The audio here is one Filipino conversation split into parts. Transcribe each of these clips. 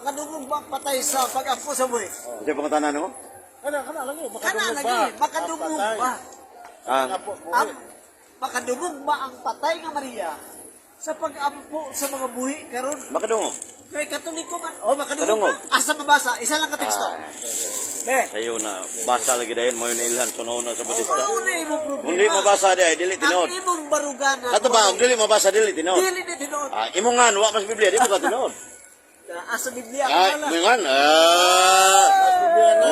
makadungog ba patay sa pag-apo sa buhi? Kasi pangutanan mo? Kana lagi, makadungog ba? Ah, Makadungog ba ang patay nga Maria sa pag-ampo sa mga buhi karon? makadungog. Kay Katoliko man. Oh, makadungog Kadungog. ba? Asa mabasa? Isa lang ka teksto. Sayo na, basa lagi dahil mo yun ilhan, sunaw na sa Budista. Ano imong problema? Kung di mabasa dahil, dili Ang tinood. imong baruganan. Ato ba, kung dili mabasa, dili tinood. Dili na tinood. Imo nga, wa mas Biblia, di mo ka tinood. Asa Biblia Mo ka nga,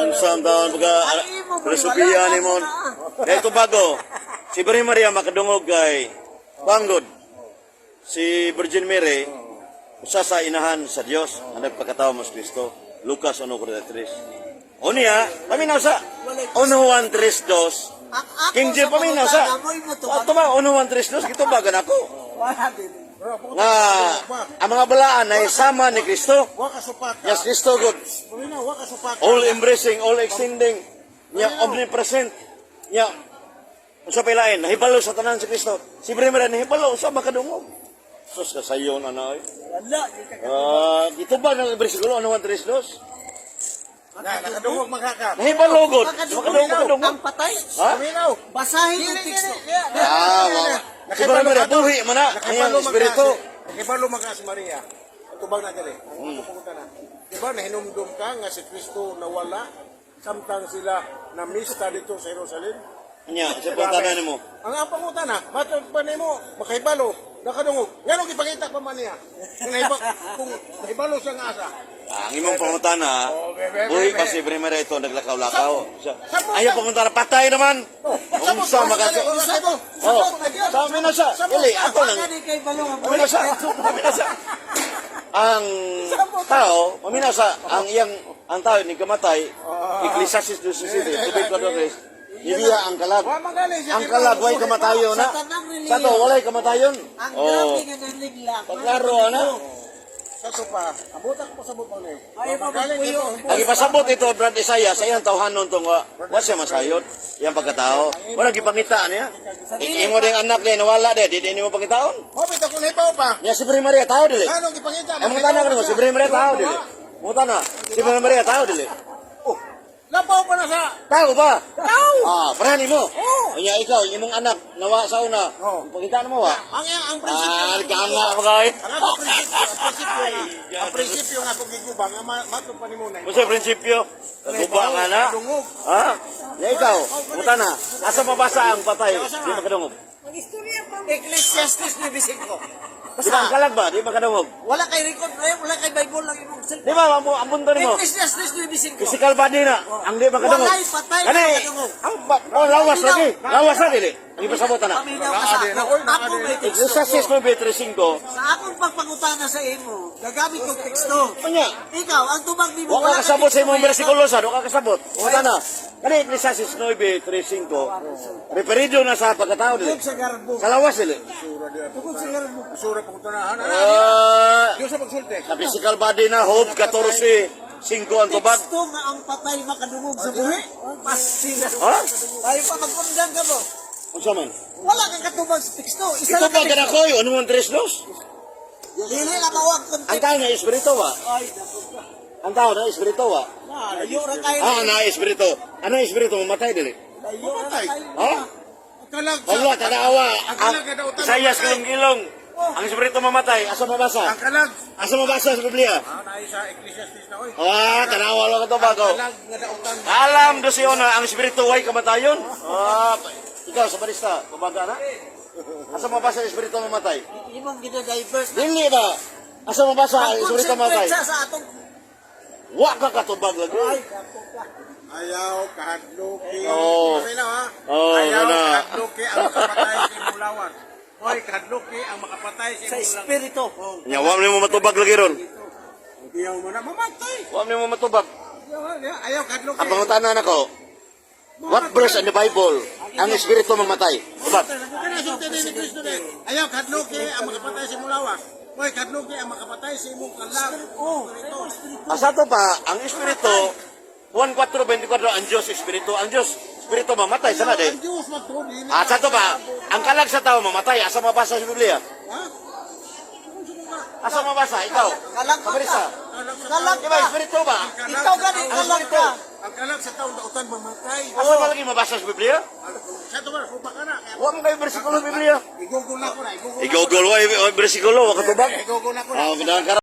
unsang taon baga, filosofiya ni mo. Dahil ito bago, si Birhen Maria makadungog kay Panggod. Si Virgin Mary, usa sa inahan sa Dios ang nagpakatao mas Kristo. Lucas 1:43. O niya, paminaw sa 1:1:3. King James paminaw sa. Ato ba 1:1:3 gito bagan ako. Nga ang mga balaan ay sama ni Kristo. Yes, Kristo good. All embracing, all extending, niya omnipresent. Niya unsa pa ilain, nahibalo sa tanan si Kristo. Si Birhen Maria nahibalo sa makadungog. Sus kasayon ana ay. Dito ba ng bersikulo 1:3? Nakadungog makaka. Nahibalo good. Makadungog ang patay. Ha? Basahin ang teksto. Si Birhen Maria buhi man na ang espiritu. Nakibalo maka si Maria. Tubag na gali. Ang pupunta na. Diba nahinumdum ka nga si Kristo nawala samtang sila namista dito sa Jerusalem? Nya, sa pagtanan nimo. Ang pangutan na, matod pa nimo, makahibalo, nakadungog. Nganong ipakita pa man niya? Kung nahibalo siya nga asa. Ang imong pangutana, buhi pa si Birhen Maria ito naglakaw-lakaw. Ayaw pangutana, patay naman. Unsa makasa. Sabi na siya. Dili, ako lang. Sabi na siya. Sabi na siya. Ang tao, maminasa, ang tao ni kamatay, Ecclesiastes 2:7, tubig ko doon, ibiya ang kalag. Ang kalag, way kamatayon na. Sa to, walay kamatayon. Ang grabe nga nanigla. Paklaro, ano? Sa sopa, abutak po sa butang niya. Ay, mabubuyo. Ang ipasabot ito, Brad Isaiah, sa iyang tauhanon itong, wa siya masayod, iyang pagkatao. Walang ipangita niya. Imo din anak niya, nawala din, di mo pangitaon. Hopit ako nahibaw pa. Niya si Birhen Maria, tao dili. Anong ipakita? Ang mga tanang ko, si Birhen Maria, tao dili. Mga tanang, si Birhen Maria, tao dili. Lapaw pa na sa... Tao ba? Tao! Parahan mo. Kanya ikaw, imong anak, nawa sa una. Pagitaan mo ba? Ang prinsipyo. Ganga mo kayo. Ang prinsipyo nga kung gigubang, matong pa ni mo na. Kung sa prinsipyo, guba nga na. Dungog. Ha? Ya ikaw, muta na. Asa mabasa ang patay? Di makadungog. Ecclesiastes 9:5. Di ba ang kalag ba? Di makadungog. Wala kay record na wala kay Bible lang imong Di ba, ang punto ni mo? Ecclesiastes 9:5. Physical body na. Ang di makadungog. Walay patay na Kani, makadungog. lawas lagi. Lawas na dili. Ang ipasabot na. Paminaw ka sa ako. Ako may teksto. Ecclesiastes 9:35. Sa akong pagpangutana sa imo, gagamit kong teksto. Kanya, Ikaw, ang tubag nimo wa ka kasabot sa imong bersikulo sa, wa ka kasabot. Muta na. Kani Ecclesiastes 9:35. Referido na sa pagkatao dili. sa garbo. Sa lawas dili. Tugod sa garbo. Sura pang tanahan. Ah, Diyo sa pagsulte. sa physical body na Job 14:5 ang tubag. Teksto nga ang patay makadungog sa buhi. Pasina. Ha? Tayo pa magpundang ka mo. Unsa man? Wala kang katubag sa teksto. Isa Ito lang ba ka kana ko ano man tres dos? Dili na mawag kong Ang tao na espiritu wa. Ay, dako ka. Ang tao na espiritu wa. Layo ra kayo. Na espiritu. Ano espiritu mamatay dili? Layo ra kayo. Ha? Kalag Allah tanawa. Ang kalag na utang. Isaias kilong-kilong. Ang espiritu mamatay, asa mabasa? Ang kalag. Asa mabasa sa Biblia? Naay sa Ecclesiastes na oy. Tanawa lang ito bago. Kalag nga daotan. Alam do siya na ang espiritu way kamatayon. Ikaw sa barista, kumbaga na? Asa mabasa ang espiritu mamatay? Imong gina-divert. Dili ba? Asa mabasa ang espiritu mamatay? Sa atong Wa ka katubag lagi. ay dako ka. Ayaw kahadloki. Oo. Sabi na ha. Oo, Ayaw na. kahadloki ang makapatay sa imong lawas. Hoy, kahadloki ang makapatay sa Sa imong lawas. espiritu. Nya wa mo matubag lagi ron. Ayaw mo na mamatay. Wa mo matubag. Ayaw kahadloki. Ang pangutanan ako, what verse in the Bible ang espiritu mamatay? Ubab. Ayaw kahadloki ang makapatay sa imong lawas. Hoy, kahadloki ang makapatay sa imong kalag. Oh, Asa to pa, ang espiritu, Juan 4:24, ang Diyos espiritu. Ang Diyos espiritu mamatay, sana din. Ang Diyos magtuli. Asa to pa, ang kalag sa tao mamatay, asa mabasa sa Biblia? Ha? Asa mabasa? Ikaw? kalag Kabarista. Kalag Di ba, ka. espiritu ba? Ikaw gani, kalag ka. Ang kalag sa taon dautan mamatay. Asa ba lagi mabasa sa Biblia? Sa to ba kupa ka na. Wa mo kayo bersikulo sa Biblia. Igugol na ko na. Igogol wa bersikulo wa katubag. Igugol na ko na. Ah,